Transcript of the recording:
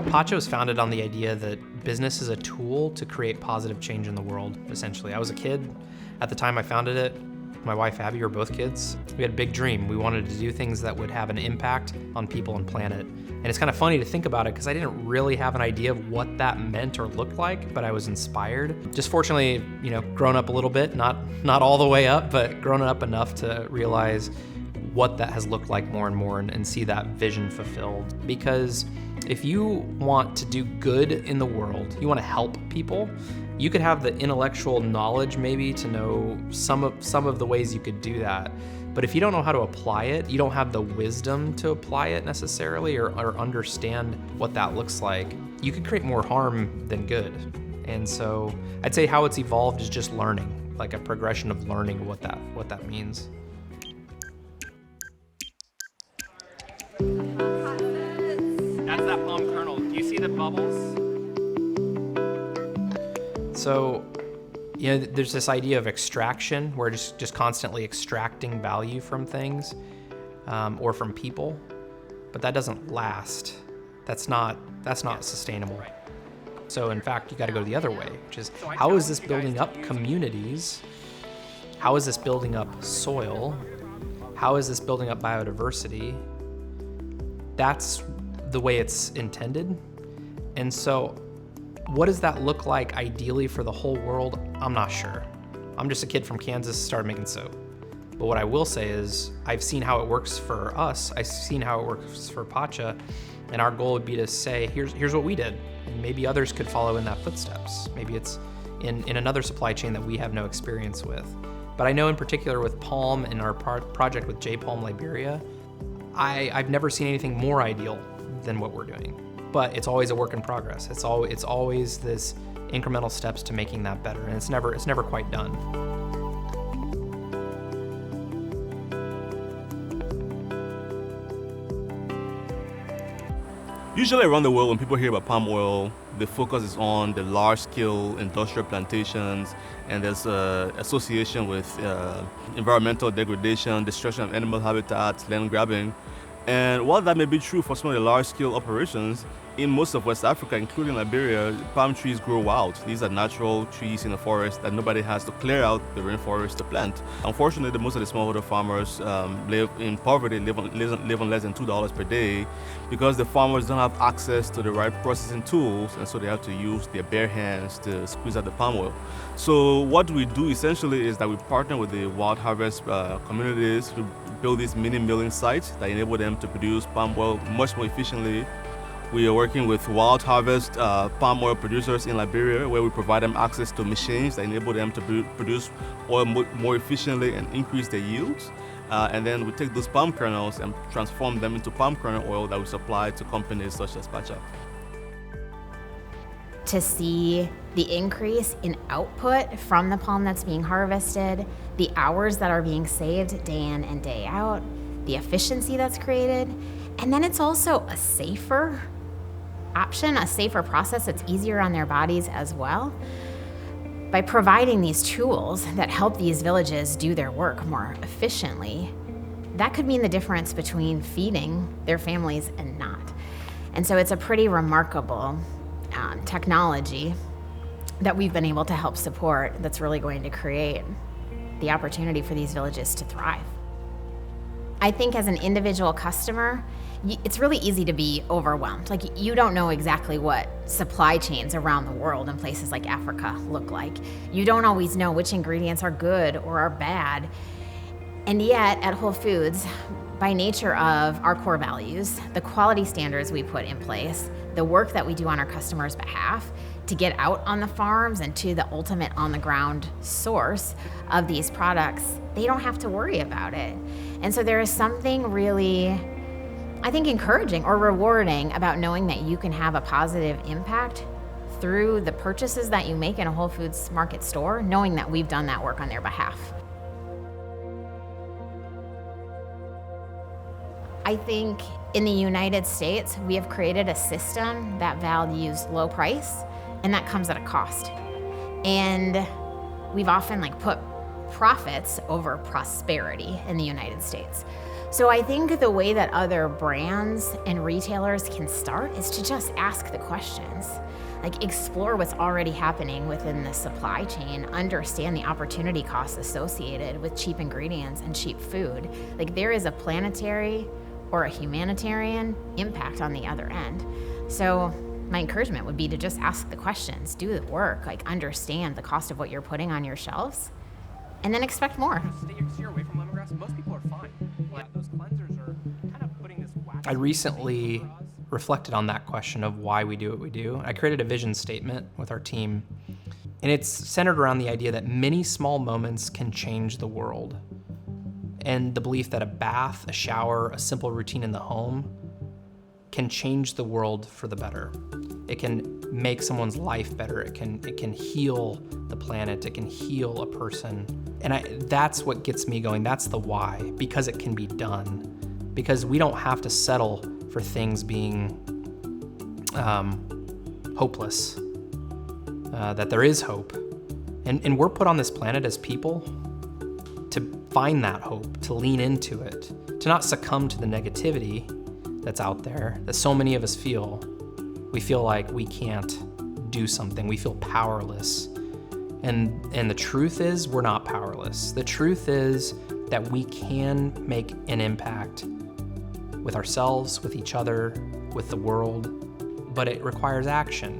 Pacha was founded on the idea that business is a tool to create positive change in the world, essentially. I was a kid at the time I founded it. My wife, Abby, were both kids. We had a big dream. We wanted to do things that would have an impact on people and planet. And it's kind of funny to think about it because I didn't really have an idea of what that meant or looked like, but I was inspired. Just fortunately, grown up a little bit, not all the way up, but grown up enough to realize what that has looked like more and more and see that vision fulfilled. Because if you want to do good in the world, you want to help people, you could have the intellectual knowledge maybe to know some of the ways you could do that. But if you don't know how to apply it, you don't have the wisdom to apply it necessarily or understand what that looks like, you could create more harm than good. And so I'd say how it's evolved is just learning, like a progression of learning what that means. That's that palm kernel. Do you see the bubbles? So, there's this idea of extraction, where just constantly extracting value from things or from people, but that doesn't last. That's not sustainable. So in fact, you got to go the other way, which is how is this building up communities? How is this building up soil? How is this building up biodiversity? That's the way it's intended. And so what does that look like ideally for the whole world? I'm not sure. I'm just a kid from Kansas, started making soap. But what I will say is I've seen how it works for us. I've seen how it works for Pacha. And our goal would be to say, here's what we did. And maybe others could follow in that footsteps. Maybe it's in another supply chain that we have no experience with. But I know in particular with Palm and our project with J Palm Liberia, I've never seen anything more ideal than what we're doing. But it's always a work in progress. It's always this incremental steps to making that better, and it's never quite done. Usually around the world, when people hear about palm oil, the focus is on the large-scale industrial plantations, and there's an association with environmental degradation, destruction of animal habitats, land grabbing. And while that may be true for some of the large-scale operations, in most of West Africa, including Liberia, palm trees grow wild. These are natural trees in the forest that nobody has to clear out the rainforest to plant. Unfortunately, most of the smallholder farmers live in poverty, live on less than $2 per day, because the farmers don't have access to the right processing tools, and so they have to use their bare hands to squeeze out the palm oil. So what we do essentially is that we partner with the wild harvest communities to build these mini milling sites that enable them to produce palm oil much more efficiently. We are working with wild harvest palm oil producers in Liberia, where we provide them access to machines that enable them to produce oil more efficiently and increase their yields. And then we take those palm kernels and transform them into palm kernel oil that we supply to companies such as Pacha. To see the increase in output from the palm that's being harvested, the hours that are being saved day in and day out, the efficiency that's created, and then it's also a safer option, a safer process that's easier on their bodies as well. By providing these tools that help these villages do their work more efficiently, that could mean the difference between feeding their families and not. And so it's a pretty remarkable technology that we've been able to help support that's really going to create the opportunity for these villages to thrive. I think as an individual customer, it's really easy to be overwhelmed. Like, you don't know exactly what supply chains around the world in places like Africa look like. You don't always know which ingredients are good or are bad. And yet at Whole Foods, by nature of our core values, the quality standards we put in place, the work that we do on our customers' behalf to get out on the farms and to the ultimate on-the-ground source of these products, they don't have to worry about it. And so there is something really, I think, encouraging or rewarding about knowing that you can have a positive impact through the purchases that you make in a Whole Foods Market store, knowing that we've done that work on their behalf. I think in the United States, we have created a system that values low price, and that comes at a cost. And we've often put profits over prosperity in the United States. So I think the way that other brands and retailers can start is to just ask the questions. Like, explore what's already happening within the supply chain, understand the opportunity costs associated with cheap ingredients and cheap food. Like, there is a planetary or a humanitarian impact on the other end. So my encouragement would be to just ask the questions, do the work, like understand the cost of what you're putting on your shelves, and then expect more. Stay away from lemongrass. Most people are fine. Yeah, those cleansers are kind of putting this wax. I recently reflected on that question of why we do what we do. I created a vision statement with our team, and it's centered around the idea that many small moments can change the world. And the belief that a bath, a shower, a simple routine in the home can change the world for the better. It can make someone's life better. It can heal the planet. It can heal a person. And that's what gets me going. That's the why, because it can be done. Because we don't have to settle for things being hopeless, that there is hope. And we're put on this planet as people to find that hope, to lean into it, to not succumb to the negativity that's out there that so many of us feel. We feel like we can't do something. We feel powerless. And the truth is, we're not powerless. The truth is that we can make an impact with ourselves, with each other, with the world, but it requires action.